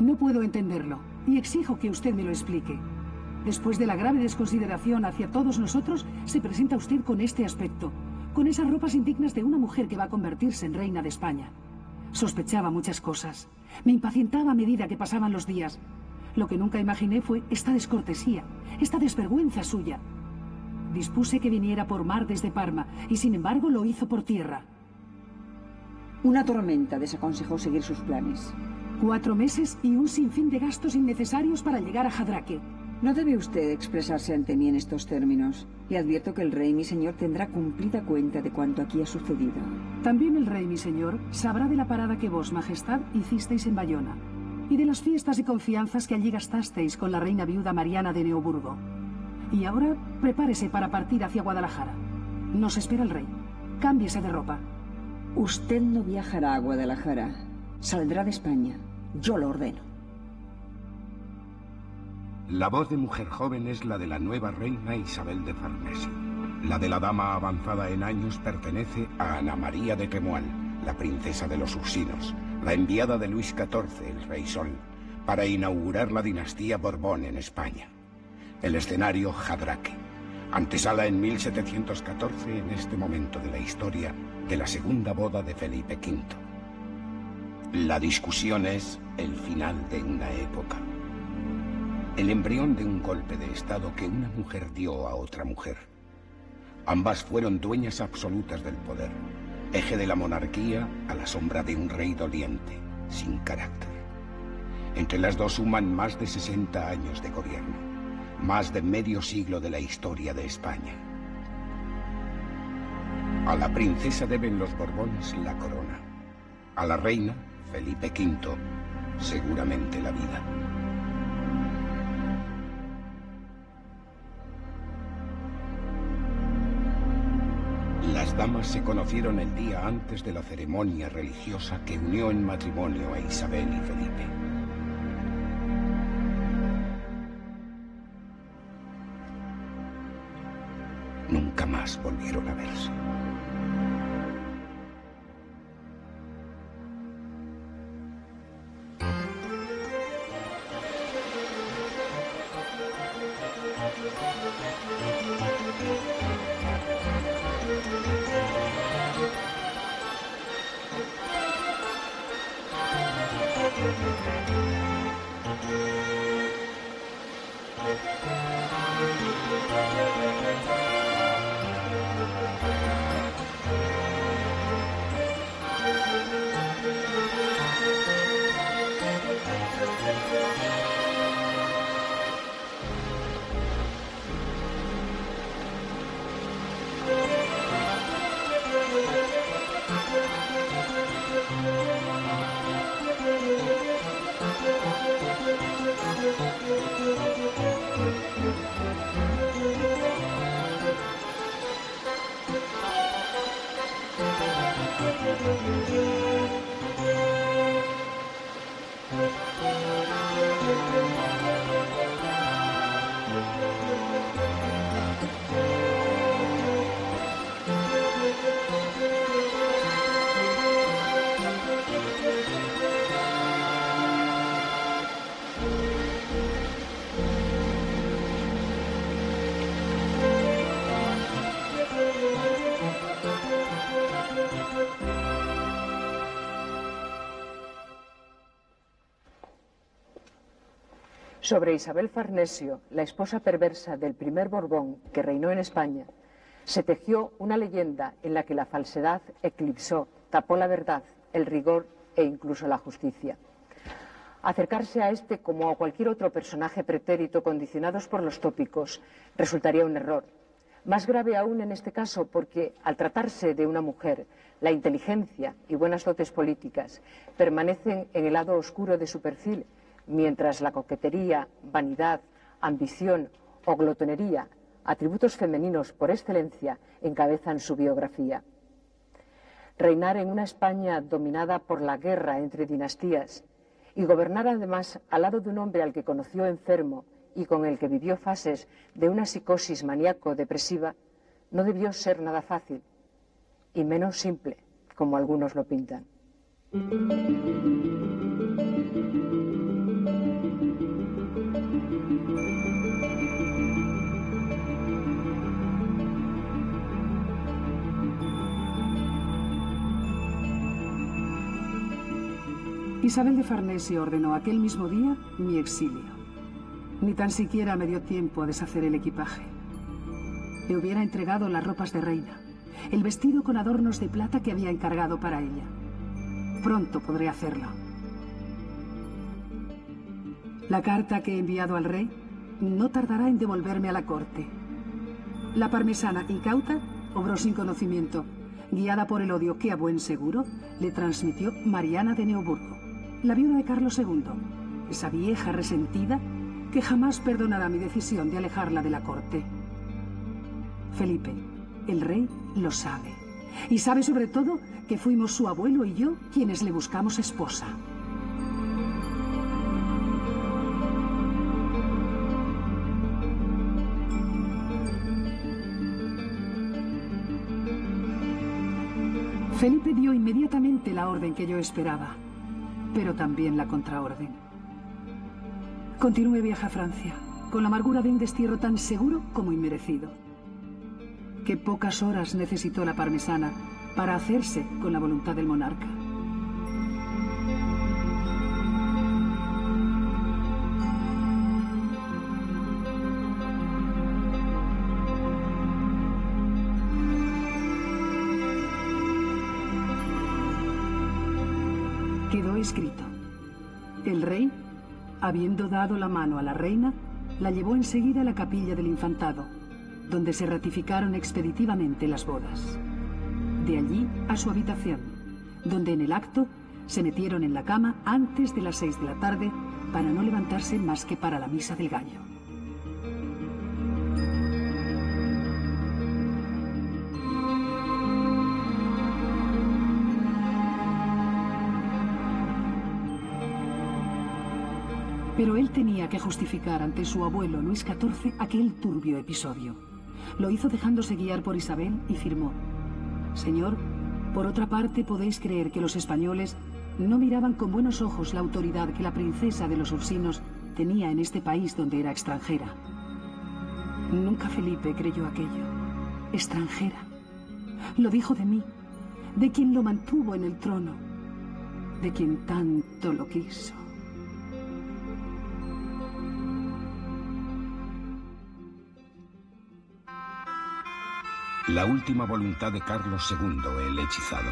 No puedo entenderlo, y exijo que usted me lo explique. Después de la grave desconsideración hacia todos nosotros, se presenta usted con este aspecto, con esas ropas indignas de una mujer que va a convertirse en reina de España. Sospechaba muchas cosas. Me impacientaba a medida que pasaban los días. Lo que nunca imaginé fue esta descortesía, esta desvergüenza suya. Dispuse que viniera por mar desde Parma, y sin embargo lo hizo por tierra. Una tormenta desaconsejó seguir sus planes. 4 meses y un sinfín de gastos innecesarios para llegar a Jadraque. No debe usted expresarse ante mí en estos términos. Le advierto que el rey, mi señor, tendrá cumplida cuenta de cuanto aquí ha sucedido. También el rey, mi señor, sabrá de la parada que vos, majestad, hicisteis en Bayona, y de las fiestas y confianzas que allí gastasteis con la reina viuda Mariana de Neoburgo. Y ahora, prepárese para partir hacia Guadalajara. Nos espera el rey. Cámbiese de ropa. Usted no viajará a Guadalajara. Saldrá de España. Yo lo ordeno. La voz de mujer joven es la de la nueva reina Isabel de Farnesio. La de la dama avanzada en años pertenece a Ana María de Quemual, la princesa de los Ursinos, la enviada de Luis XIV, el Rey Sol, para inaugurar la dinastía Borbón en España. El escenario, Jadraque, antesala en 1714, en este momento de la historia, de la segunda boda de Felipe V. La discusión es el final de una época. El embrión de un golpe de estado que una mujer dio a otra mujer. Ambas fueron dueñas absolutas del poder, eje de la monarquía a la sombra de un rey doliente, sin carácter. Entre las dos suman más de 60 años de gobierno, más de medio siglo de la historia de España. A la princesa deben los Borbones la corona, a la reina, Felipe V, seguramente la vida. Las damas se conocieron el día antes de la ceremonia religiosa que unió en matrimonio a Isabel y Felipe. Nunca más volvieron a verse. Sobre Isabel Farnesio, la esposa perversa del primer Borbón que reinó en España, se tejió una leyenda en la que la falsedad eclipsó, tapó la verdad, el rigor e incluso la justicia. Acercarse a este como a cualquier otro personaje pretérito condicionados por los tópicos resultaría un error. Más grave aún en este caso porque, al tratarse de una mujer, la inteligencia y buenas dotes políticas permanecen en el lado oscuro de su perfil, mientras la coquetería, vanidad, ambición o glotonería, atributos femeninos por excelencia, encabezan su biografía. Reinar en una España dominada por la guerra entre dinastías y gobernar además al lado de un hombre al que conoció enfermo y con el que vivió fases de una psicosis maníaco-depresiva, no debió ser nada fácil, y menos simple, como algunos lo pintan. Isabel de Farnesio ordenó aquel mismo día mi exilio. Ni tan siquiera me dio tiempo a deshacer el equipaje. Le hubiera entregado las ropas de reina, el vestido con adornos de plata que había encargado para ella. Pronto podré hacerlo. La carta que he enviado al rey no tardará en devolverme a la corte. La parmesana, incauta, obró sin conocimiento, guiada por el odio que a buen seguro le transmitió Mariana de Neoburgo, la viuda de Carlos II, esa vieja resentida que jamás perdonará mi decisión de alejarla de la corte. Felipe, el rey, lo sabe. Y sabe sobre todo que fuimos su abuelo y yo quienes le buscamos esposa. Felipe dio inmediatamente la orden que yo esperaba, pero también la contraorden. Continué viaje a Francia, con la amargura de un destierro tan seguro como inmerecido. Qué pocas horas necesitó la parmesana para hacerse con la voluntad del monarca. Quedó escrito. El rey, habiendo dado la mano a la reina, la llevó enseguida a la capilla del infantado, donde se ratificaron expeditivamente las bodas. De allí a su habitación, donde en el acto se metieron en la cama antes de las 6 de la tarde para no levantarse más que para la misa del gallo. Pero él tenía que justificar ante su abuelo Luis XIV aquel turbio episodio. Lo hizo dejándose guiar por Isabel y firmó: Señor, por otra parte podéis creer que los españoles no miraban con buenos ojos la autoridad que la princesa de los Ursinos tenía en este país donde era extranjera. Nunca Felipe creyó aquello. Extranjera. Lo dijo de mí, de quien lo mantuvo en el trono, de quien tanto lo quiso. La última voluntad de Carlos II, el hechizado,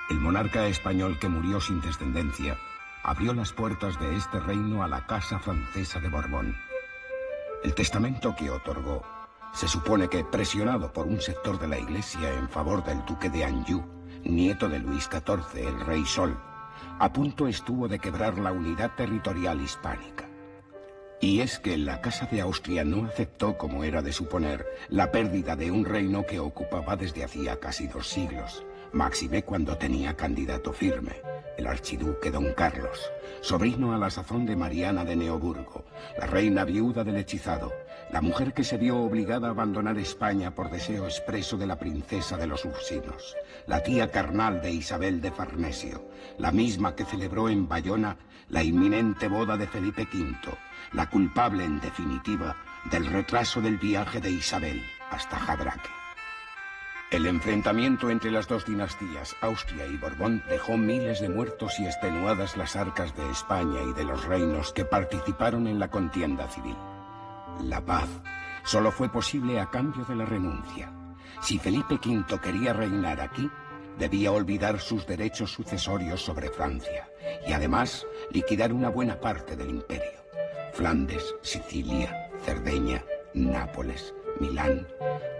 el monarca español que murió sin descendencia, abrió las puertas de este reino a la Casa Francesa de Borbón. El testamento que otorgó se supone que, presionado por un sector de la Iglesia en favor del duque de Anjou, nieto de Luis XIV, el Rey Sol, a punto estuvo de quebrar la unidad territorial hispánica. Y es que la Casa de Austria no aceptó, como era de suponer, la pérdida de un reino que ocupaba desde hacía casi 2 siglos, máxime cuando tenía candidato firme, el archiduque don Carlos, sobrino a la sazón de Mariana de Neoburgo, la reina viuda del hechizado, la mujer que se vio obligada a abandonar España por deseo expreso de la princesa de los Ursinos, la tía carnal de Isabel de Farnesio, la misma que celebró en Bayona la inminente boda de Felipe V, la culpable, en definitiva, del retraso del viaje de Isabel hasta Jadraque. El enfrentamiento entre las 2 dinastías, Austria y Borbón, dejó miles de muertos y extenuadas las arcas de España y de los reinos que participaron en la contienda civil. La paz solo fue posible a cambio de la renuncia. Si Felipe V quería reinar aquí, debía olvidar sus derechos sucesorios sobre Francia y además liquidar una buena parte del imperio. Flandes, Sicilia, Cerdeña, Nápoles, Milán,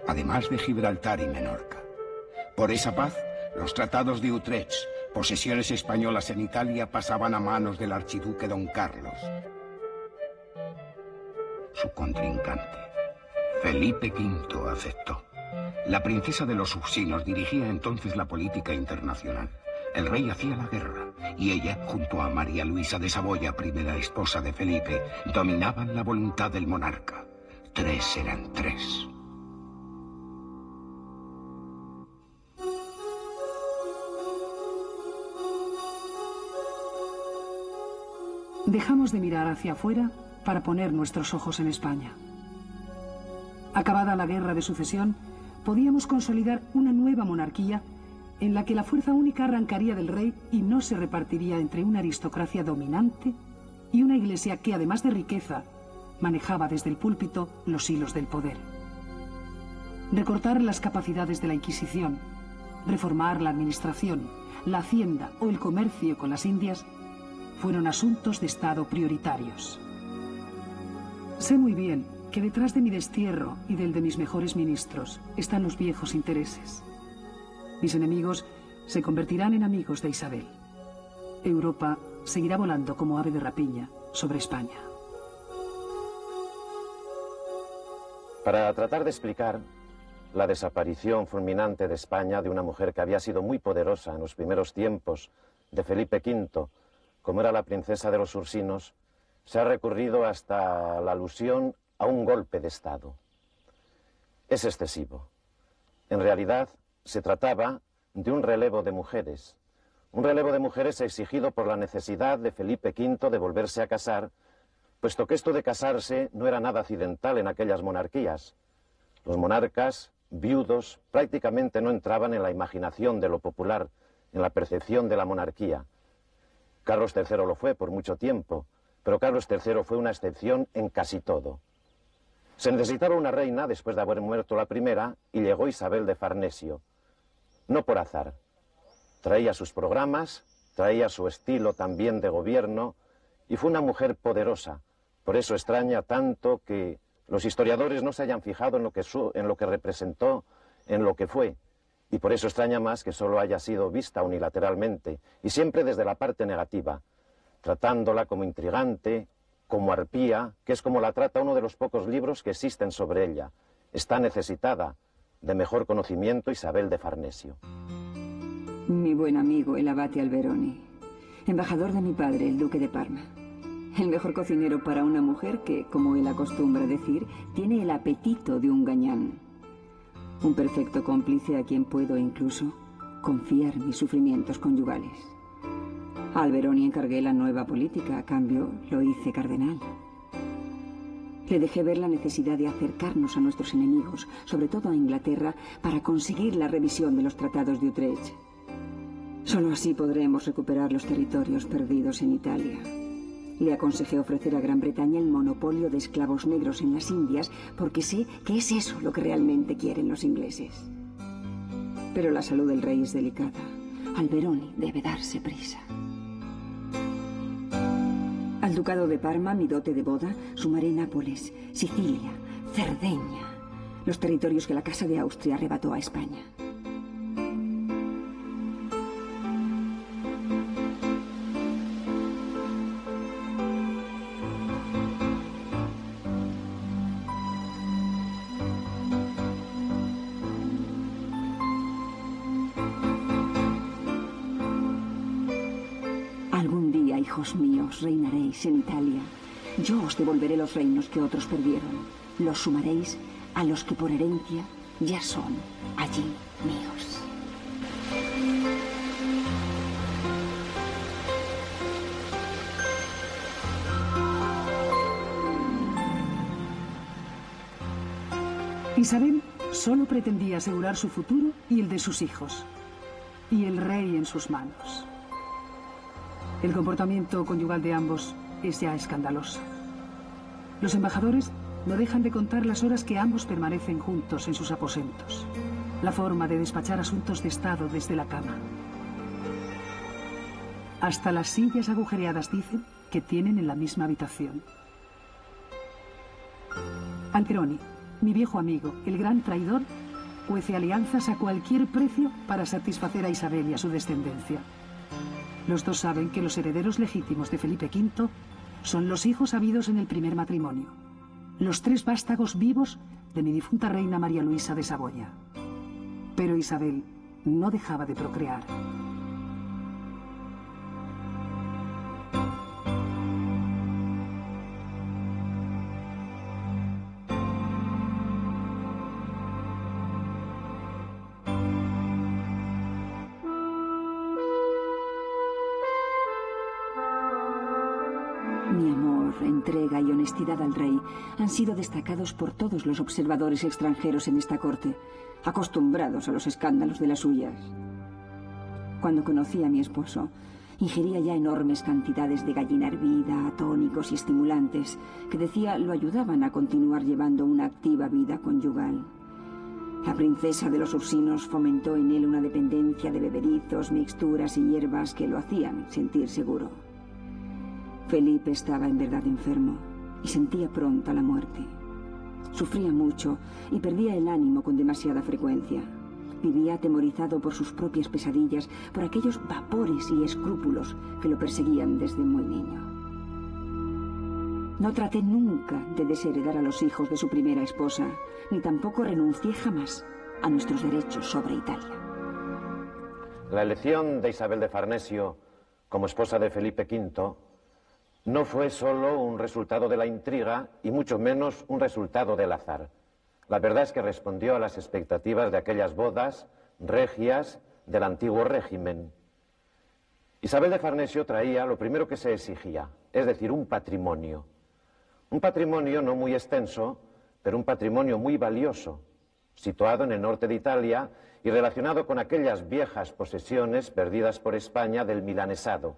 además de Gibraltar y Menorca. Por esa paz, los tratados de Utrecht, posesiones españolas en Italia, pasaban a manos del archiduque don Carlos. Su contrincante, Felipe V, aceptó. La princesa de los Ursinos dirigía entonces la política internacional. El rey hacía la guerra, y ella, junto a María Luisa de Saboya, primera esposa de Felipe, dominaban la voluntad del monarca. 3 eran 3. Dejamos de mirar hacia afuera para poner nuestros ojos en España. Acabada la guerra de sucesión, podíamos consolidar una nueva monarquía en la que la fuerza única arrancaría del rey y no se repartiría entre una aristocracia dominante y una iglesia que, además de riqueza, manejaba desde el púlpito los hilos del poder. Recortar las capacidades de la Inquisición, reformar la administración, la hacienda o el comercio con las Indias fueron asuntos de Estado prioritarios. Sé muy bien que detrás de mi destierro y del de mis mejores ministros están los viejos intereses. Mis enemigos se convertirán en amigos de Isabel. Europa seguirá volando como ave de rapiña sobre España. Para tratar de explicar la desaparición fulminante de España de una mujer que había sido muy poderosa en los primeros tiempos de Felipe V, como era la princesa de los Ursinos, se ha recurrido hasta la alusión a un golpe de Estado. Es excesivo. En realidad, se trataba de un relevo de mujeres exigido por la necesidad de Felipe V de volverse a casar, puesto que esto de casarse no era nada accidental en aquellas monarquías. Los monarcas, viudos, prácticamente no entraban en la imaginación de lo popular, en la percepción de la monarquía. Carlos III lo fue por mucho tiempo, pero Carlos III fue una excepción en casi todo. Se necesitaba una reina después de haber muerto la primera y llegó Isabel de Farnesio. No por azar. Traía sus programas, traía su estilo también de gobierno y fue una mujer poderosa. Por eso extraña tanto que los historiadores no se hayan fijado en lo que representó, en lo que fue. Y por eso extraña más que solo haya sido vista unilateralmente y siempre desde la parte negativa, tratándola como intrigante, como arpía, que es como la trata uno de los pocos libros que existen sobre ella. Está necesitada de mejor conocimiento Isabel de Farnesio. Mi buen amigo, el abate Alberoni, embajador de mi padre, el duque de Parma. El mejor cocinero para una mujer que, como él acostumbra decir, tiene el apetito de un gañán. Un perfecto cómplice a quien puedo incluso confiar mis sufrimientos conyugales. A Alberoni encargué la nueva política, a cambio lo hice cardenal. Le dejé ver la necesidad de acercarnos a nuestros enemigos, sobre todo a Inglaterra, para conseguir la revisión de los tratados de Utrecht. Solo así podremos recuperar los territorios perdidos en Italia. Le aconsejé ofrecer a Gran Bretaña el monopolio de esclavos negros en las Indias, porque sé que es eso lo que realmente quieren los ingleses. Pero la salud del rey es delicada. Alberoni debe darse prisa. Al ducado de Parma, mi dote de boda, sumaré Nápoles, Sicilia, Cerdeña, los territorios que la Casa de Austria arrebató a España. Hijos míos, reinaréis en Italia. Yo os devolveré los reinos que otros perdieron. Los sumaréis a los que por herencia ya son allí míos. Isabel solo pretendía asegurar su futuro y el de sus hijos, y el rey en sus manos. El comportamiento conyugal de ambos es ya escandaloso. Los embajadores no dejan de contar las horas que ambos permanecen juntos en sus aposentos. La forma de despachar asuntos de Estado desde la cama. Hasta las sillas agujereadas dicen que tienen en la misma habitación. Alberoni, mi viejo amigo, el gran traidor, cuece alianzas a cualquier precio para satisfacer a Isabel y a su descendencia. Los dos saben que los herederos legítimos de Felipe V son los hijos habidos en el primer matrimonio, los 3 vástagos vivos de mi difunta reina María Luisa de Saboya. Pero Isabel no dejaba de procrear. Mi amor, honor, entrega y honestidad al rey han sido destacados por todos los observadores extranjeros en esta corte, acostumbrados a los escándalos de las suyas. Cuando conocí a mi esposo, ingería ya enormes cantidades de gallina hervida, tónicos y estimulantes, que decía lo ayudaban a continuar llevando una activa vida conyugal. La princesa de los Ursinos fomentó en él una dependencia de beberizos, mixturas y hierbas que lo hacían sentir seguro. Felipe estaba en verdad enfermo y sentía pronta la muerte. Sufría mucho y perdía el ánimo con demasiada frecuencia. Vivía atemorizado por sus propias pesadillas, por aquellos vapores y escrúpulos que lo perseguían desde muy niño. No traté nunca de desheredar a los hijos de su primera esposa, ni tampoco renuncié jamás a nuestros derechos sobre Italia. La elección de Isabel de Farnesio como esposa de Felipe V no fue solo un resultado de la intriga y mucho menos un resultado del azar. La verdad es que respondió a las expectativas de aquellas bodas regias del antiguo régimen. Isabel de Farnesio traía lo primero que se exigía, es decir, un patrimonio. Un patrimonio no muy extenso, pero un patrimonio muy valioso, situado en el norte de Italia y relacionado con aquellas viejas posesiones perdidas por España del milanesado.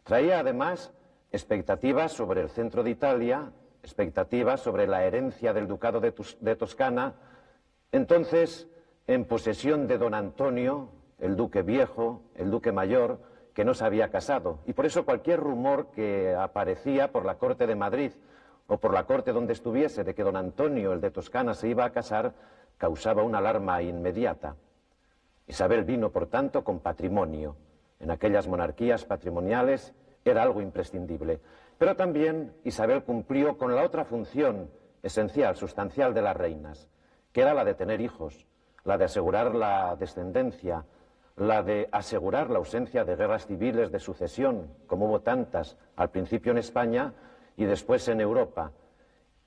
Traía además expectativas sobre el centro de Italia, expectativas sobre la herencia del ducado de Toscana, entonces en posesión de don Antonio, el duque viejo, el duque mayor, que no se había casado. Y por eso cualquier rumor que aparecía por la corte de Madrid o por la corte donde estuviese de que don Antonio, el de Toscana, se iba a casar, causaba una alarma inmediata. Isabel vino, por tanto, con patrimonio. En aquellas monarquías patrimoniales era algo imprescindible. Pero también Isabel cumplió con la otra función esencial, sustancial de las reinas, que era la de tener hijos, la de asegurar la descendencia, la de asegurar la ausencia de guerras civiles de sucesión, como hubo tantas al principio en España y después en Europa.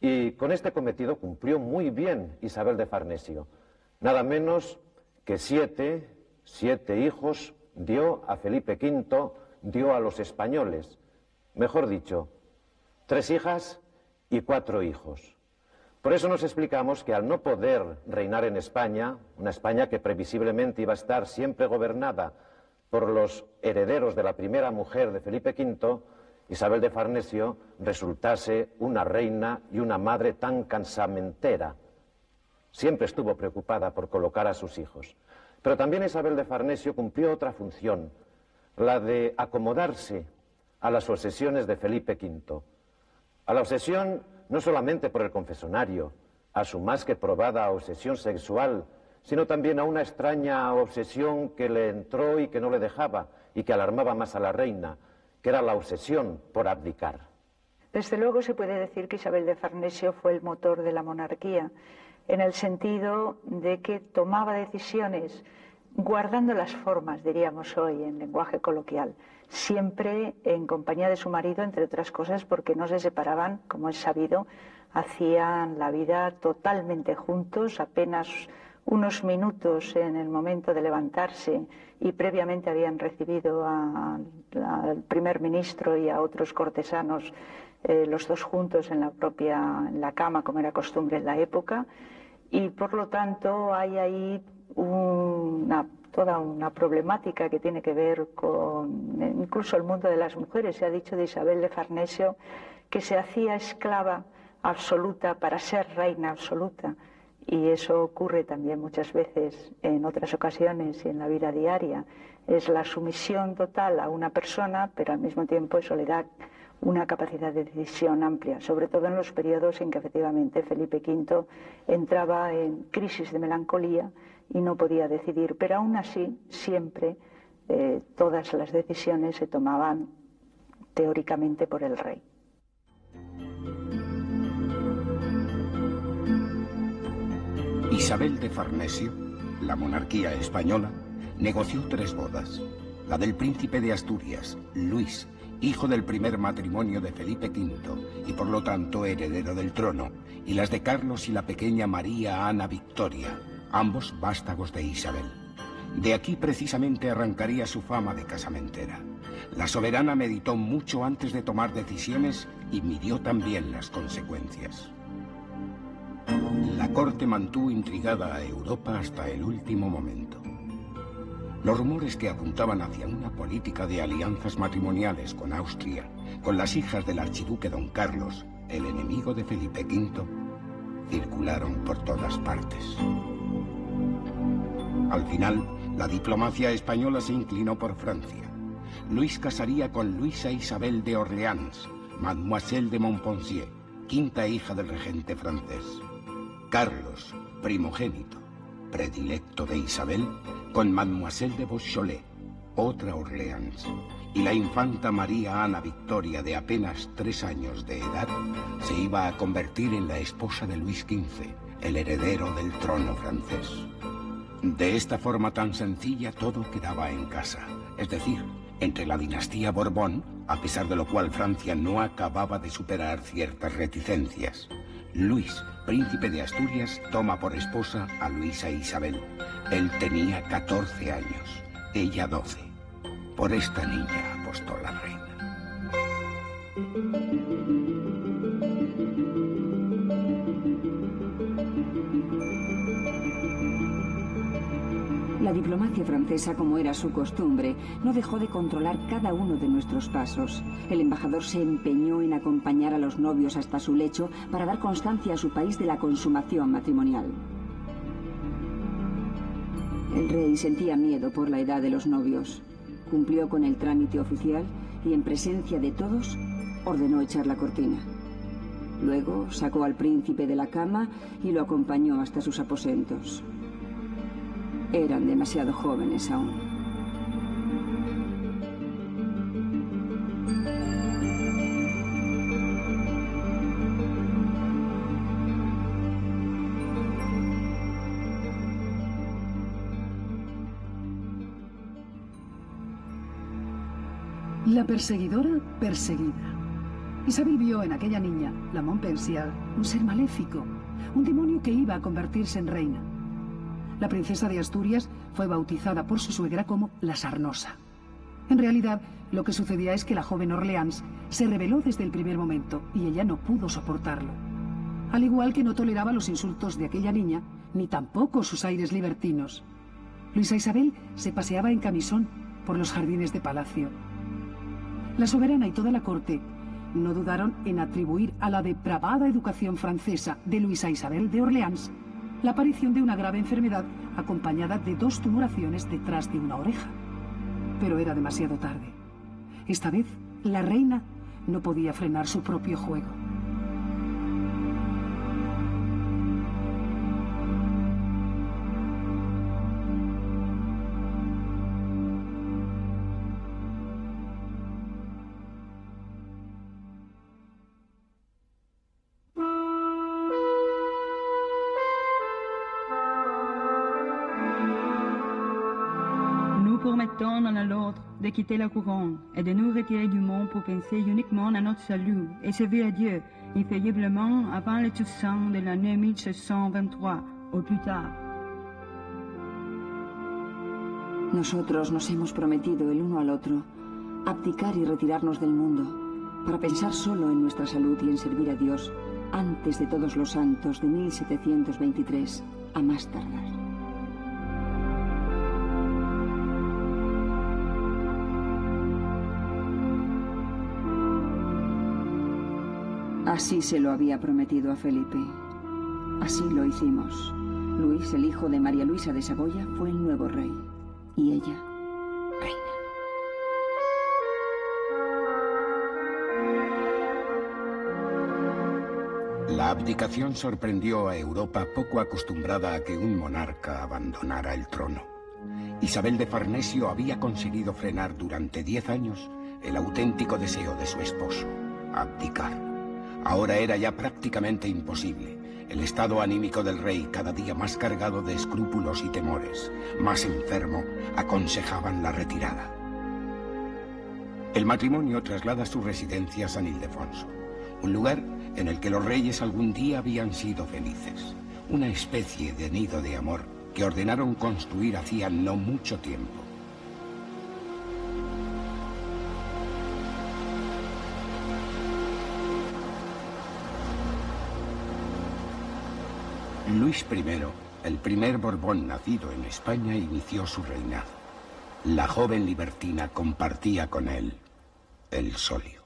Y con este cometido cumplió muy bien Isabel de Farnesio. Nada menos que siete hijos dio a Felipe V, dio a los españoles. Mejor dicho, 3 hijas y 4 hijos. Por eso nos explicamos que al no poder reinar en España, una España que previsiblemente iba a estar siempre gobernada por los herederos de la primera mujer de Felipe V, Isabel de Farnesio resultase una reina y una madre tan casamentera. Siempre estuvo preocupada por colocar a sus hijos. Pero también Isabel de Farnesio cumplió otra función, la de acomodarse a las obsesiones de Felipe V. A la obsesión no solamente por el confesonario, a su más que probada obsesión sexual, sino también a una extraña obsesión que le entró y que no le dejaba y que alarmaba más a la reina, que era la obsesión por abdicar. Desde luego se puede decir que Isabel de Farnesio fue el motor de la monarquía, en el sentido de que tomaba decisiones guardando las formas, diríamos hoy, en lenguaje coloquial, siempre en compañía de su marido, entre otras cosas, porque no se separaban, como es sabido, hacían la vida totalmente juntos, apenas unos minutos en el momento de levantarse y previamente habían recibido al primer ministro y a otros cortesanos, los dos juntos en la cama, como era costumbre en la época, y por lo tanto hay ahí toda una problemática que tiene que ver con incluso el mundo de las mujeres. Se ha dicho de Isabel de Farnesio que se hacía esclava absoluta para ser reina absoluta, y eso ocurre también muchas veces en otras ocasiones y en la vida diaria. Es la sumisión total a una persona, pero al mismo tiempo eso le da una capacidad de decisión amplia, sobre todo en los periodos en que efectivamente Felipe V entraba en crisis de melancolía y no podía decidir, pero aún así siempre todas las decisiones se tomaban teóricamente por el rey. Isabel de Farnesio, la monarquía española, negoció 3 bodas. La del príncipe de Asturias, Luis, hijo del primer matrimonio de Felipe V y por lo tanto heredero del trono, y las de Carlos y la pequeña María Ana Victoria, ambos vástagos de Isabel. De aquí precisamente arrancaría su fama de casamentera. La soberana meditó mucho antes de tomar decisiones y midió también las consecuencias. La corte mantuvo intrigada a Europa hasta el último momento. Los rumores que apuntaban hacia una política de alianzas matrimoniales con Austria, con las hijas del archiduque don Carlos, el enemigo de Felipe V, circularon por todas partes. Al final, la diplomacia española se inclinó por Francia. Luis casaría con Luisa Isabel de Orleans, Mademoiselle de Montpensier, quinta hija del regente francés. Carlos, primogénito, predilecto de Isabel, con Mademoiselle de Beaujolais, otra Orleans, y la infanta María Ana Victoria, de apenas 3 años de edad, se iba a convertir en la esposa de Luis XV, el heredero del trono francés. De esta forma tan sencilla todo quedaba en casa, es decir, entre la dinastía Borbón, a pesar de lo cual Francia no acababa de superar ciertas reticencias. Luis, príncipe de Asturias, toma por esposa a Luisa Isabel. Él tenía 14 años, ella 12. Por esta niña apostó la reina. La diplomacia francesa, como era su costumbre, no dejó de controlar cada uno de nuestros pasos. El embajador se empeñó en acompañar a los novios hasta su lecho para dar constancia a su país de la consumación matrimonial. El rey sentía miedo por la edad de los novios. Cumplió con el trámite oficial y, en presencia de todos, ordenó echar la cortina. Luego sacó al príncipe de la cama y lo acompañó hasta sus aposentos. Eran demasiado jóvenes aún. La perseguidora perseguida. Isabel vio en aquella niña, la Montpensier, un ser maléfico, un demonio que iba a convertirse en reina. La princesa de Asturias fue bautizada por su suegra como la Sarnosa. En realidad, lo que sucedía es que la joven Orleans se rebeló desde el primer momento y ella no pudo soportarlo. Al igual que no toleraba los insultos de aquella niña, ni tampoco sus aires libertinos. Luisa Isabel se paseaba en camisón por los jardines de palacio. La soberana y toda la corte no dudaron en atribuir a la depravada educación francesa de Luisa Isabel de Orleans la aparición de una grave enfermedad acompañada de 2 tumoraciones detrás de una oreja. Pero era demasiado tarde. Esta vez, la reina no podía frenar su propio juego. Promettons l'un à l'autre de quitter la couronne et de nous retirer du monde pour penser uniquement à notre salut et servir à Dieu infailliblement avant le Toussaint de l'année 1623 au plus tard. Nosotros nos hemos prometido el uno al otro abdicar y retirarnos del mundo para pensar solo en nuestra salud y en servir a Dios antes de todos los santos de 1723 a más tardar. Así se lo había prometido a Felipe. Así lo hicimos. Luis, el hijo de María Luisa de Saboya, fue el nuevo rey. Y ella, reina. La abdicación sorprendió a Europa, poco acostumbrada a que un monarca abandonara el trono. Isabel de Farnesio había conseguido frenar durante 10 años el auténtico deseo de su esposo, abdicar. Ahora era ya prácticamente imposible. El estado anímico del rey, cada día más cargado de escrúpulos y temores, más enfermo, aconsejaban la retirada. El matrimonio traslada su residencia a San Ildefonso, un lugar en el que los reyes algún día habían sido felices, una especie de nido de amor que ordenaron construir hacía no mucho tiempo. Luis I, el primer Borbón nacido en España, inició su reinado. La joven libertina compartía con él el solio.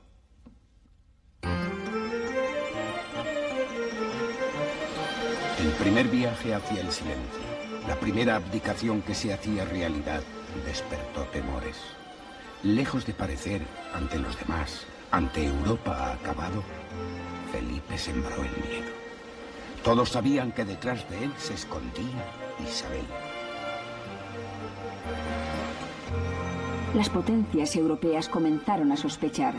El primer viaje hacia el silencio, la primera abdicación que se hacía realidad, despertó temores. Lejos de parecer, ante los demás, ante Europa acabado, Felipe sembró el miedo. Todos sabían que detrás de él se escondía Isabel. Las potencias europeas comenzaron a sospechar.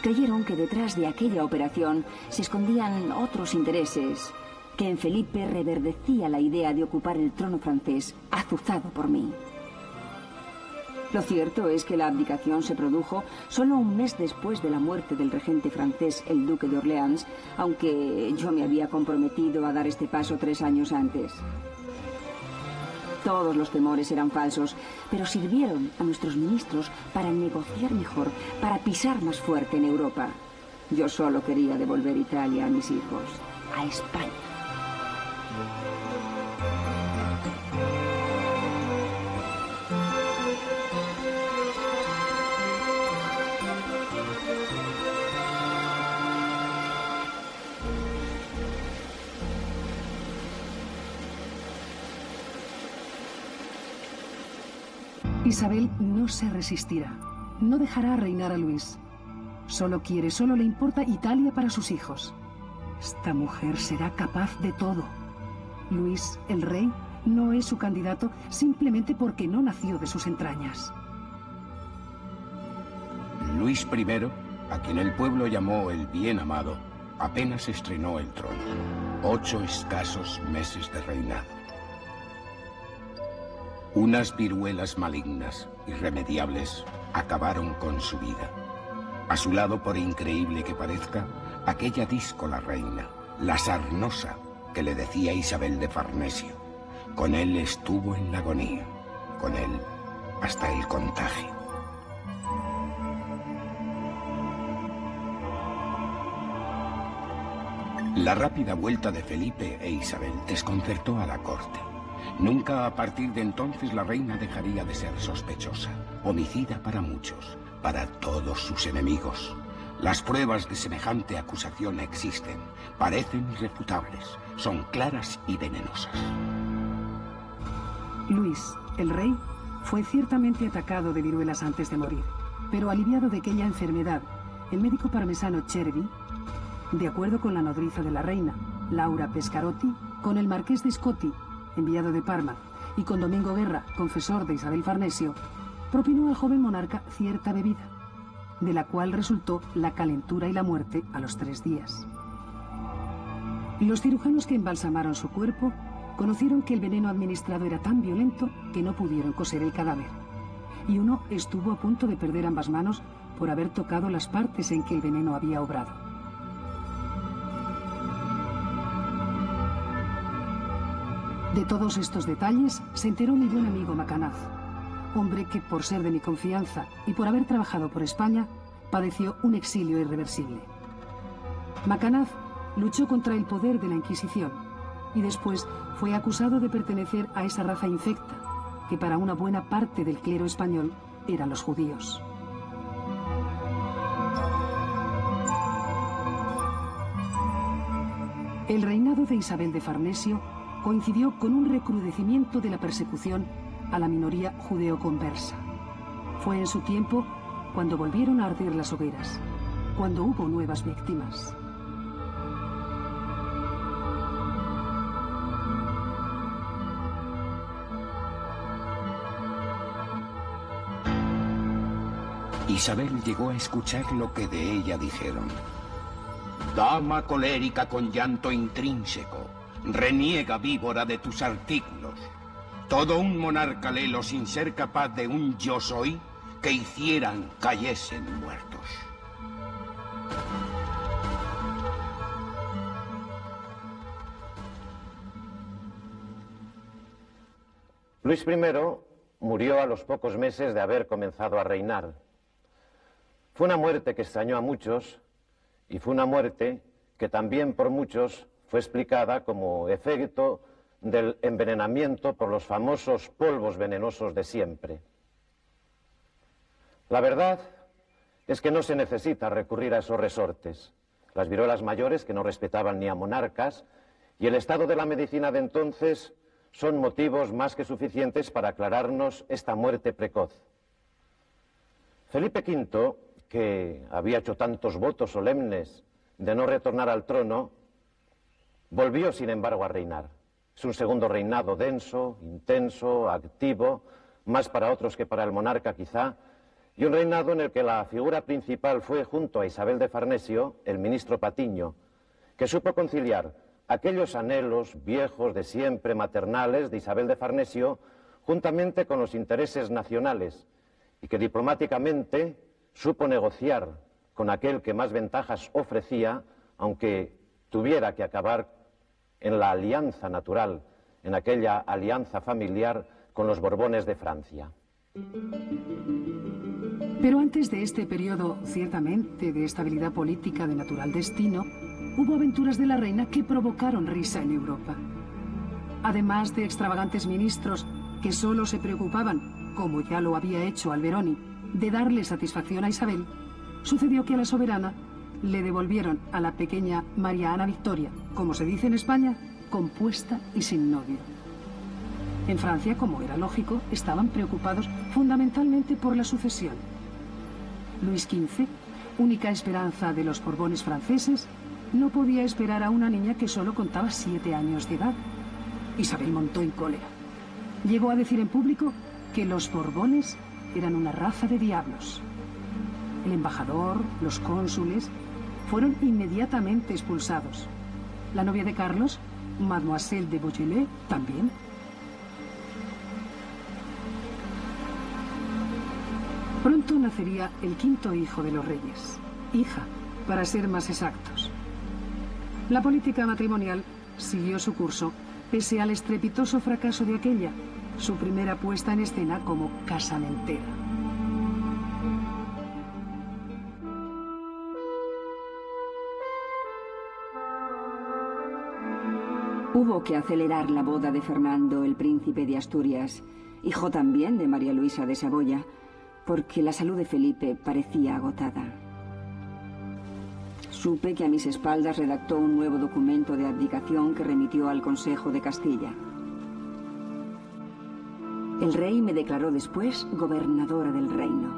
Creyeron que detrás de aquella operación se escondían otros intereses, que en Felipe reverdecía la idea de ocupar el trono francés, azuzado por mí. Lo cierto es que la abdicación se produjo solo un mes después de la muerte del regente francés, el duque de Orleans, aunque yo me había comprometido a dar este paso 3 años antes. Todos los temores eran falsos, pero sirvieron a nuestros ministros para negociar mejor, para pisar más fuerte en Europa. Yo solo quería devolver Italia a mis hijos, a España. Isabel no se resistirá. No dejará reinar a Luis. Solo le importa Italia para sus hijos. Esta mujer será capaz de todo. Luis, el rey, no es su candidato simplemente porque no nació de sus entrañas. Luis I, a quien el pueblo llamó el bien amado, apenas estrenó el trono. 8 escasos meses de reinado. Unas viruelas malignas, irremediables, acabaron con su vida. A su lado, por increíble que parezca, aquella díscola reina, la sarnosa, que le decía Isabel de Farnesio. Con él estuvo en la agonía, con él hasta el contagio. La rápida vuelta de Felipe e Isabel desconcertó a la corte. Nunca a partir de entonces la reina dejaría de ser sospechosa, homicida para muchos, para todos sus enemigos. Las pruebas de semejante acusación existen, parecen irrefutables, son claras y venenosas. Luis, el rey, fue ciertamente atacado de viruelas antes de morir, pero aliviado de aquella enfermedad, el médico parmesano Cervi, de acuerdo con la nodriza de la reina, Laura Pescarotti, con el marqués de Scotti, enviado de Parma, y con Domingo Guerra, confesor de Isabel Farnesio, propinó al joven monarca cierta bebida, de la cual resultó la calentura y la muerte a los 3 días. Los cirujanos que embalsamaron su cuerpo conocieron que el veneno administrado era tan violento que no pudieron coser el cadáver, y uno estuvo a punto de perder ambas manos por haber tocado las partes en que el veneno había obrado. De todos estos detalles se enteró mi buen amigo Macanaz, hombre que, por ser de mi confianza y por haber trabajado por España, padeció un exilio irreversible. Macanaz luchó contra el poder de la Inquisición y después fue acusado de pertenecer a esa raza infecta que para una buena parte del clero español eran los judíos. El reinado de Isabel de Farnesio coincidió con un recrudecimiento de la persecución a la minoría judeo-conversa. Fue en su tiempo cuando volvieron a arder las hogueras, cuando hubo nuevas víctimas. Isabel llegó a escuchar lo que de ella dijeron. Dama colérica con llanto intrínseco, reniega víbora de tus artículos. Todo un monarca lelo sin ser capaz de un yo soy que hicieran cayesen muertos. Luis I murió a los pocos meses de haber comenzado a reinar. Fue una muerte que extrañó a muchos y fue una muerte que también por muchos fue explicada como efecto del envenenamiento por los famosos polvos venenosos de siempre. La verdad es que no se necesita recurrir a esos resortes. Las viruelas mayores, que no respetaban ni a monarcas, y el estado de la medicina de entonces son motivos más que suficientes para aclararnos esta muerte precoz. Felipe V, que había hecho tantos votos solemnes de no retornar al trono, volvió sin embargo a reinar. Es un segundo reinado denso, intenso, activo, más para otros que para el monarca quizá, y un reinado en el que la figura principal fue, junto a Isabel de Farnesio, el ministro Patiño, que supo conciliar aquellos anhelos viejos de siempre maternales de Isabel de Farnesio juntamente con los intereses nacionales, y que diplomáticamente supo negociar con aquel que más ventajas ofrecía, aunque tuviera que acabar en la alianza natural, en aquella alianza familiar con los Borbones de Francia. Pero antes de este periodo, ciertamente, de estabilidad política de natural destino, hubo aventuras de la reina que provocaron risa en Europa. Además de extravagantes ministros que solo se preocupaban, como ya lo había hecho Alberoni, de darle satisfacción a Isabel, sucedió que a la soberana le devolvieron a la pequeña María Ana Victoria, como se dice en España, compuesta y sin novio. En Francia, como era lógico, estaban preocupados fundamentalmente por la sucesión. Luis XV, única esperanza de los Borbones franceses, no podía esperar a una niña que solo contaba 7 años de edad. Isabel montó en cólera. Llegó a decir en público que los Borbones eran una raza de diablos. El embajador, los cónsules, fueron inmediatamente expulsados. La novia de Carlos, Mademoiselle de Beaujolais, también. Pronto nacería el 5º hijo de los reyes. Hija, para ser más exactos. La política matrimonial siguió su curso, pese al estrepitoso fracaso de aquella, su primera puesta en escena como casamentera. Hubo que acelerar la boda de Fernando, el príncipe de Asturias, hijo también de María Luisa de Saboya, porque la salud de Felipe parecía agotada. Supe que a mis espaldas redactó un nuevo documento de abdicación que remitió al Consejo de Castilla. El rey me declaró después gobernadora del reino.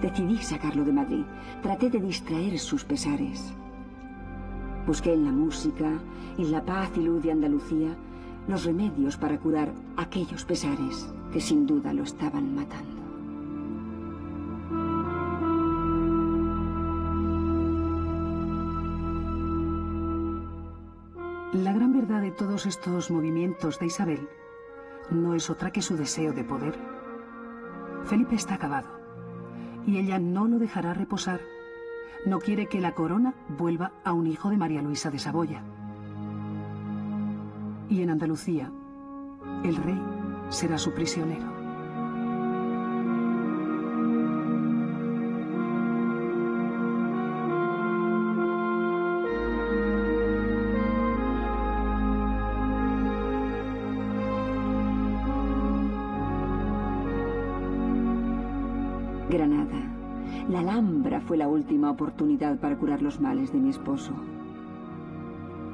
Decidí sacarlo de Madrid. Traté de distraer sus pesares. Busqué en la música, en la paz y luz de Andalucía, los remedios para curar aquellos pesares que sin duda lo estaban matando. La gran verdad de todos estos movimientos de Isabel no es otra que su deseo de poder. Felipe está acabado y ella no lo dejará reposar. No quiere que la corona vuelva a un hijo de María Luisa de Saboya. Y en Andalucía, el rey será su prisionero. Granada. La Alhambra fue la última oportunidad para curar los males de mi esposo.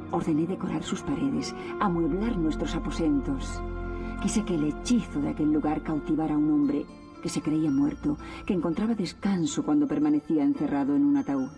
Ordené decorar sus paredes, amueblar nuestros aposentos. Quise que el hechizo de aquel lugar cautivara a un hombre que se creía muerto, que encontraba descanso cuando permanecía encerrado en un ataúd.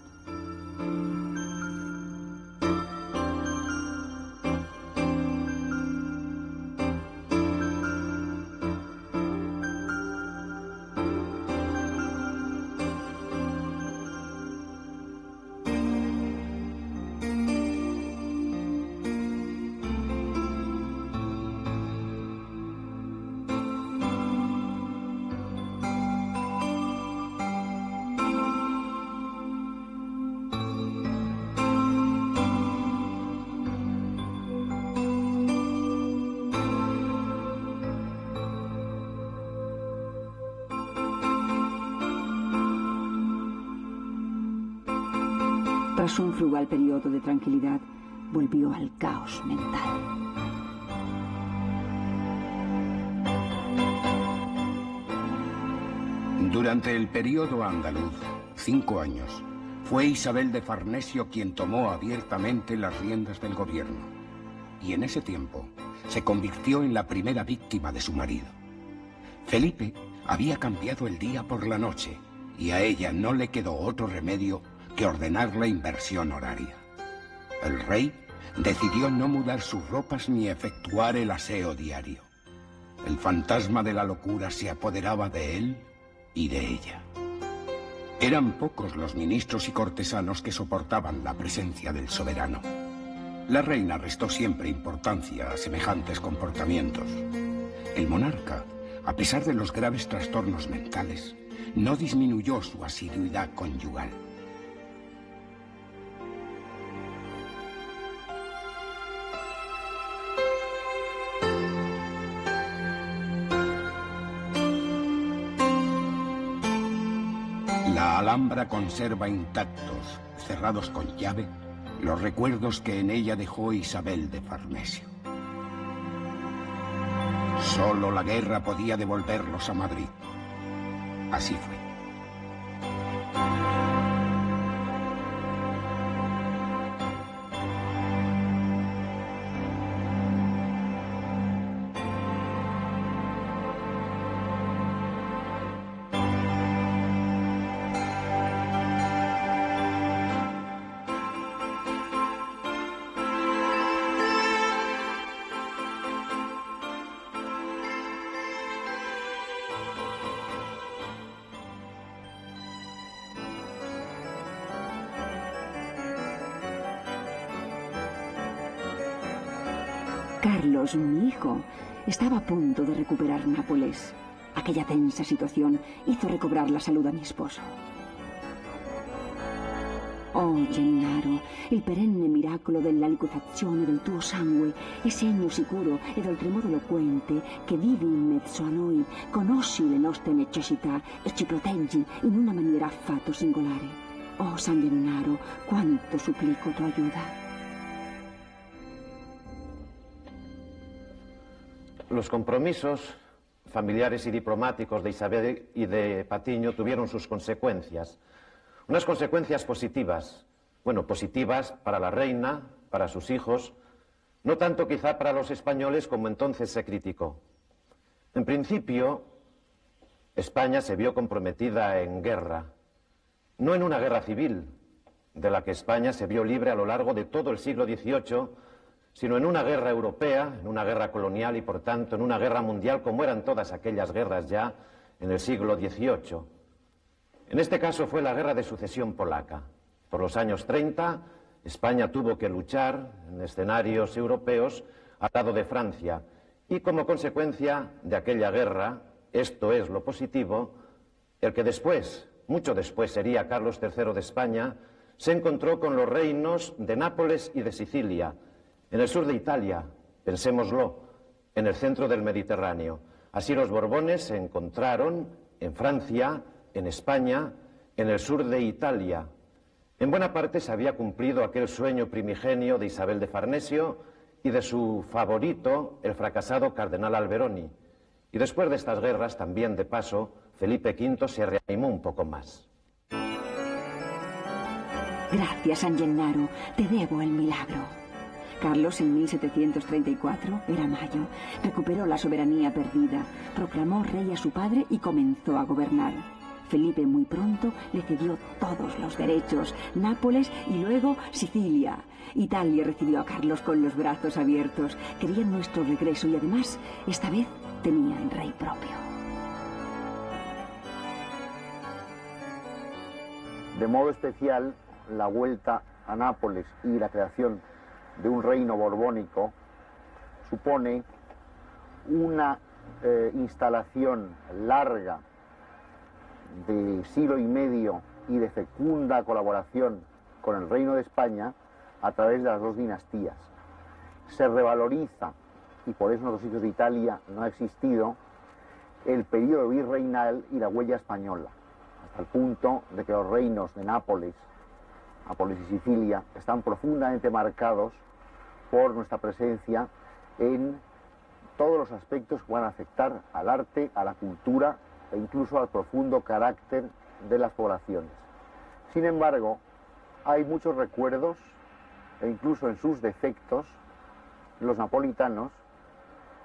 Tras un frugal periodo de tranquilidad, volvió al caos mental. Durante el periodo andaluz, 5 años, fue Isabel de Farnesio quien tomó abiertamente las riendas del gobierno. Y en ese tiempo se convirtió en la primera víctima de su marido. Felipe había cambiado el día por la noche y a ella no le quedó otro remedio que ordenar la inversión horaria. El rey decidió no mudar sus ropas ni efectuar el aseo diario. El fantasma de la locura se apoderaba de él y de ella. Eran pocos los ministros y cortesanos que soportaban la presencia del soberano. La reina restó siempre importancia a semejantes comportamientos. El monarca, a pesar de los graves trastornos mentales, no disminuyó su asiduidad conyugal. La Alhambra conserva intactos, cerrados con llave, los recuerdos que en ella dejó Isabel de Farnesio. Solo la guerra podía devolverlos a Madrid. Así fue. Carlos, mi hijo, estaba a punto de recuperar Nápoles. Aquella tensa situación hizo recobrar la salud a mi esposo. Oh, Gennaro, il perenne miracolo della liquefazione del tuo sangue è segno sicuro ed oltremodo eloquente che vivi in mezzo a noi, conosci le nostre necessità e ci proteggi in una maniera affatto singolare. Oh, San Gennaro, quanto supplico tu ayuda. Los compromisos familiares y diplomáticos de Isabel y de Patiño tuvieron sus consecuencias. Unas consecuencias positivas, bueno, positivas para la reina, para sus hijos, no tanto quizá para los españoles como entonces se criticó. En principio, España se vio comprometida en guerra, no en una guerra civil, de la que España se vio libre a lo largo de todo el siglo XVIII, sino en una guerra europea, en una guerra colonial y, por tanto, en una guerra mundial, como eran todas aquellas guerras ya en el siglo XVIII. En este caso fue la Guerra de Sucesión Polaca. Por los años 30, España tuvo que luchar en escenarios europeos al lado de Francia, y como consecuencia de aquella guerra, esto es lo positivo, el que después, mucho después, sería Carlos III de España, se encontró con los reinos de Nápoles y de Sicilia, en el sur de Italia, pensémoslo, en el centro del Mediterráneo. Así los Borbones se encontraron en Francia, en España, en el sur de Italia. En buena parte se había cumplido aquel sueño primigenio de Isabel de Farnesio y de su favorito, el fracasado cardenal Alberoni. Y después de estas guerras, también de paso, Felipe V se reanimó un poco más. Gracias, San Gennaro, te debo el milagro. Carlos, en 1734, era mayo, recuperó la soberanía perdida, proclamó rey a su padre y comenzó a gobernar. Felipe muy pronto le cedió todos los derechos, Nápoles y luego Sicilia. Italia recibió a Carlos con los brazos abiertos, querían nuestro regreso y además, esta vez, tenían rey propio. De modo especial, la vuelta a Nápoles y la creación de un reino borbónico supone una instalación larga de siglo y medio y de fecunda colaboración con el Reino de España a través de las dos dinastías. Se revaloriza, y por eso en otros sitios de Italia no ha existido, el periodo virreinal y la huella española, hasta el punto de que los reinos de Nápoles Nápoles y Sicilia están profundamente marcados por nuestra presencia en todos los aspectos que van a afectar al arte, a la cultura e incluso al profundo carácter de las poblaciones. Sin embargo, hay muchos recuerdos, e incluso en sus defectos, los napolitanos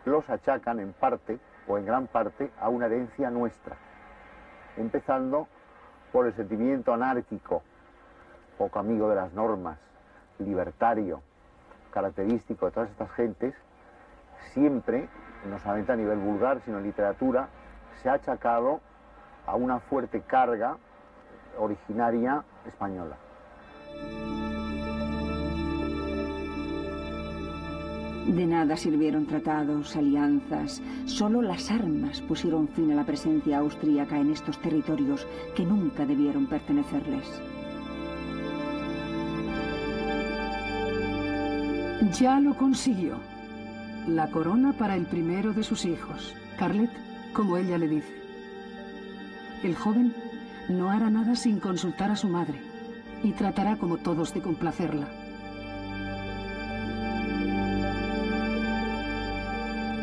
los achacan en parte o en gran parte a una herencia nuestra, empezando por el sentimiento anárquico, poco amigo de las normas, libertario, característico de todas estas gentes, siempre, no solamente a nivel vulgar, sino en literatura, se ha achacado a una fuerte carga originaria española. De nada sirvieron tratados, alianzas. Solo las armas pusieron fin a la presencia austríaca en estos territorios que nunca debieron pertenecerles. Ya lo consiguió. La corona para el primero de sus hijos, Carlet, como ella le dice. El joven no hará nada sin consultar a su madre y tratará como todos de complacerla.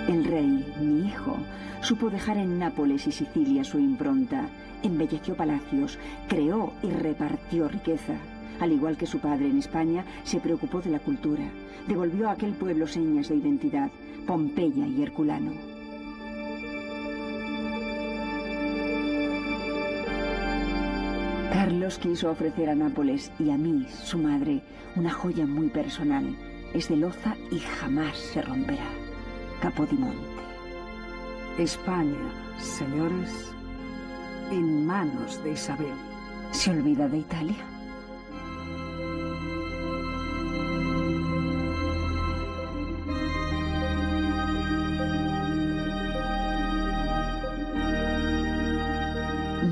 El rey, mi hijo, supo dejar en Nápoles y Sicilia su impronta, embelleció palacios, creó y repartió riqueza. Al igual que su padre en España, se preocupó de la cultura, devolvió a aquel pueblo señas de identidad, Pompeya y Herculano. Carlos quiso ofrecer a Nápoles y a mí, su madre, una joya muy personal. Es de loza y jamás se romperá. Capodimonte. España, señores, en manos de Isabel. ¿Se olvida de Italia?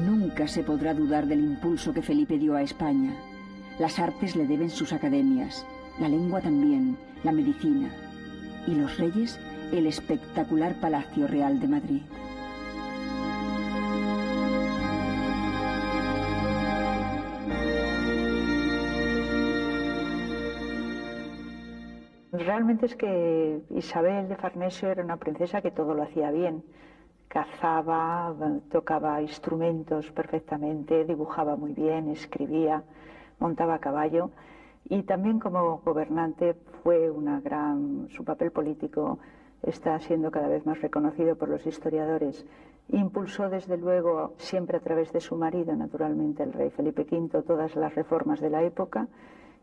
Nunca se podrá dudar del impulso que Felipe dio a España. Las artes le deben sus academias, la lengua también, la medicina. Y los reyes, el espectacular Palacio Real de Madrid. Realmente es que Isabel de Farnesio era una princesa que todo lo hacía bien. Cazaba, tocaba instrumentos perfectamente, dibujaba muy bien, escribía, montaba a caballo. Y también como gobernante fue su papel político está siendo cada vez más reconocido por los historiadores. Impulsó desde luego, siempre a través de su marido, naturalmente el rey Felipe V, todas las reformas de la época,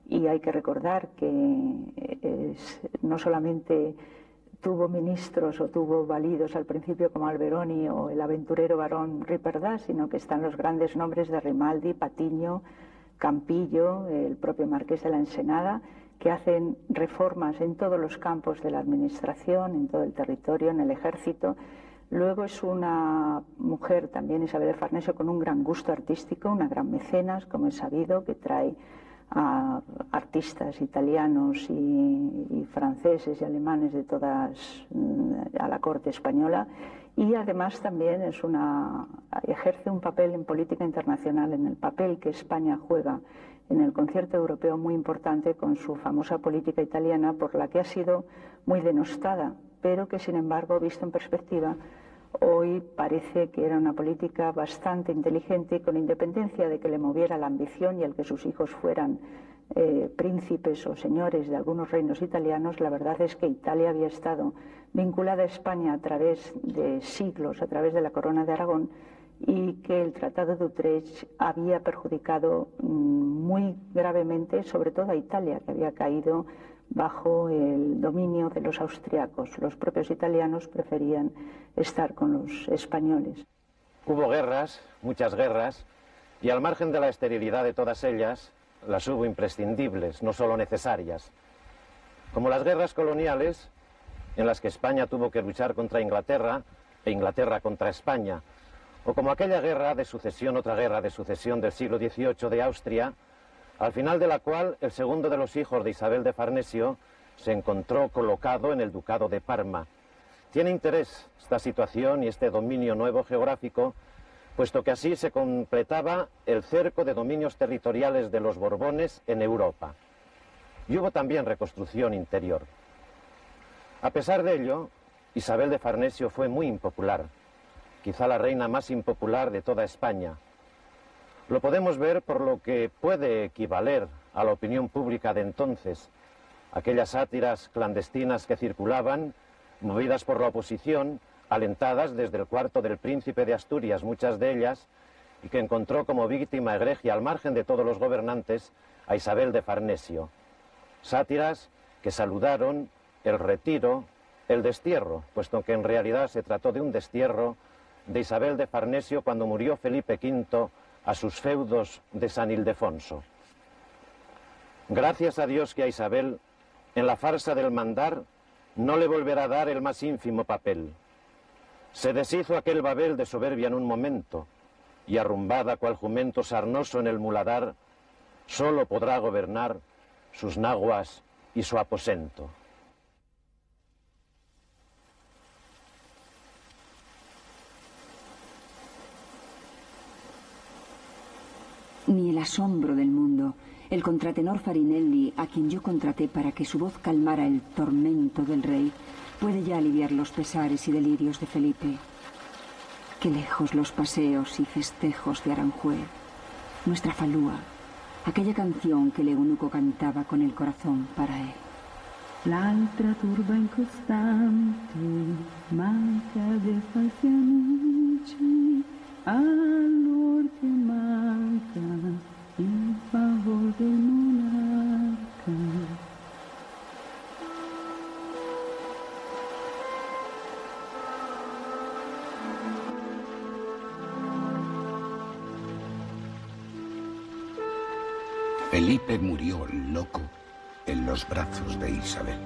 y hay que recordar que no solamente tuvo ministros o tuvo validos al principio como Alberoni o el aventurero barón Riperdà, sino que están los grandes nombres de Grimaldi, Patiño, Campillo, el propio marqués de la Ensenada, que hacen reformas en todos los campos de la administración, en todo el territorio, en el ejército. Luego es una mujer también, Isabel de Farnesio, con un gran gusto artístico, una gran mecenas, como es sabido, que trae a artistas italianos y franceses y alemanes de todas a la corte española. Y además también ejerce un papel en política internacional, en el papel que España juega en el concierto europeo muy importante con su famosa política italiana, por la que ha sido muy denostada, pero que sin embargo, visto en perspectiva, hoy parece que era una política bastante inteligente, y con independencia de que le moviera la ambición y el que sus hijos fueran príncipes o señores de algunos reinos italianos, la verdad es que Italia había estado vinculada a España a través de siglos, a través de la Corona de Aragón, y que el Tratado de Utrecht había perjudicado muy gravemente, sobre todo a Italia, que había caído bajo el dominio de los austriacos. Los propios italianos preferían estar con los españoles. Hubo guerras, muchas guerras, y al margen de la esterilidad de todas ellas, las hubo imprescindibles, no solo necesarias. Como las guerras coloniales, en las que España tuvo que luchar contra Inglaterra e Inglaterra contra España, o como aquella guerra de sucesión, otra guerra de sucesión del siglo XVIII de Austria, al final de la cual el segundo de los hijos de Isabel de Farnesio se encontró colocado en el ducado de Parma. Tiene interés esta situación y este dominio nuevo geográfico puesto que así se completaba el cerco de dominios territoriales de los Borbones en Europa. Y hubo también reconstrucción interior. A pesar de ello, Isabel de Farnesio fue muy impopular, quizá la reina más impopular de toda España. Lo podemos ver por lo que puede equivaler a la opinión pública de entonces, aquellas sátiras clandestinas que circulaban, movidas por la oposición, alentadas desde el cuarto del príncipe de Asturias, muchas de ellas, y que encontró como víctima egregia al margen de todos los gobernantes a Isabel de Farnesio. Sátiras que saludaron el retiro, el destierro, puesto que en realidad se trató de un destierro de Isabel de Farnesio cuando murió Felipe V a sus feudos de San Ildefonso. Gracias a Dios que a Isabel, en la farsa del mandar, no le volverá a dar el más ínfimo papel. Se deshizo aquel Babel de soberbia en un momento, y arrumbada cual jumento sarnoso en el muladar, solo podrá gobernar sus naguas y su aposento. Ni el asombro del mundo, el contratenor Farinelli, a quien yo contraté para que su voz calmara el tormento del rey, puede ya aliviar los pesares y delirios de Felipe. Qué lejos los paseos y festejos de Aranjuez, nuestra falúa, aquella canción que el eunuco cantaba con el corazón para él. L'altra turba incostante, manca de falsi allor que manca il favor del monarca. Felipe murió loco en los brazos de Isabel.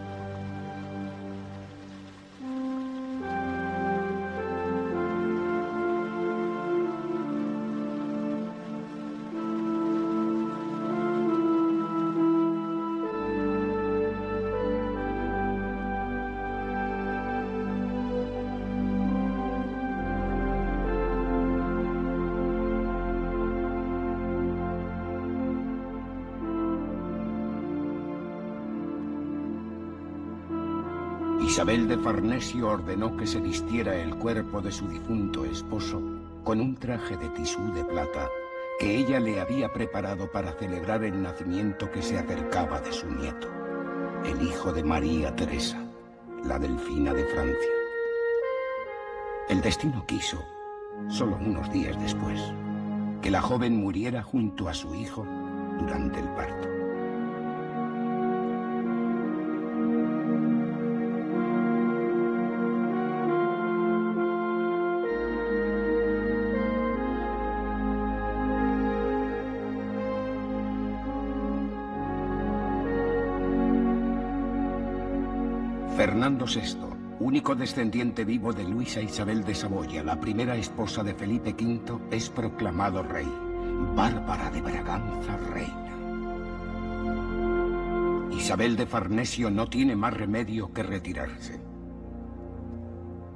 Isabel de Farnesio ordenó que se vistiera el cuerpo de su difunto esposo con un traje de tisú de plata que ella le había preparado para celebrar el nacimiento que se acercaba de su nieto, el hijo de María Teresa, la delfina de Francia. El destino quiso, solo unos días después, que la joven muriera junto a su hijo durante el parto. Fernando VI, único descendiente vivo de Luisa Isabel de Saboya, la primera esposa de Felipe V, es proclamado rey. Bárbara de Braganza, reina. Isabel de Farnesio no tiene más remedio que retirarse.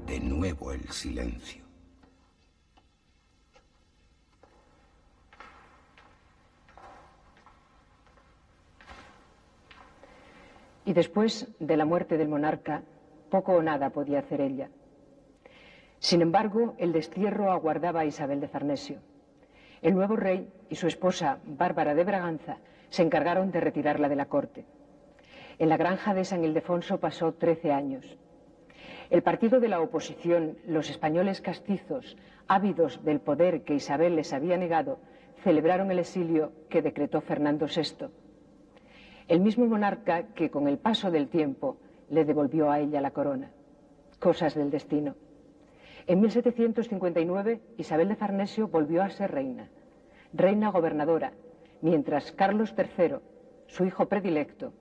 De nuevo el silencio. Y después de la muerte del monarca, poco o nada podía hacer ella. Sin embargo, el destierro aguardaba a Isabel de Farnesio. El nuevo rey y su esposa, Bárbara de Braganza, se encargaron de retirarla de la corte. En la granja de San Ildefonso pasó 13 años. El partido de la oposición, los españoles castizos, ávidos del poder que Isabel les había negado, celebraron el exilio que decretó Fernando VI. El mismo monarca que con el paso del tiempo le devolvió a ella la corona. Cosas del destino. En 1759 Isabel de Farnesio volvió a ser reina gobernadora, mientras Carlos III, su hijo predilecto,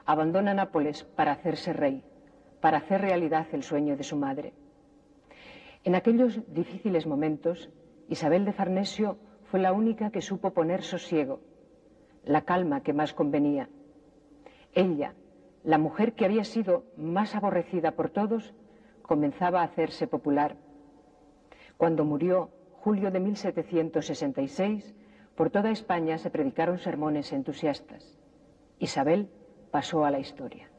abandona Nápoles para hacerse rey, para hacer realidad el sueño de su madre. En aquellos difíciles momentos, Isabel de Farnesio fue la única que supo poner sosiego, la calma que más convenía. Ella, la mujer que había sido más aborrecida por todos, comenzaba a hacerse popular. Cuando murió, julio de 1766, por toda España se predicaron sermones entusiastas. Isabel pasó a la historia.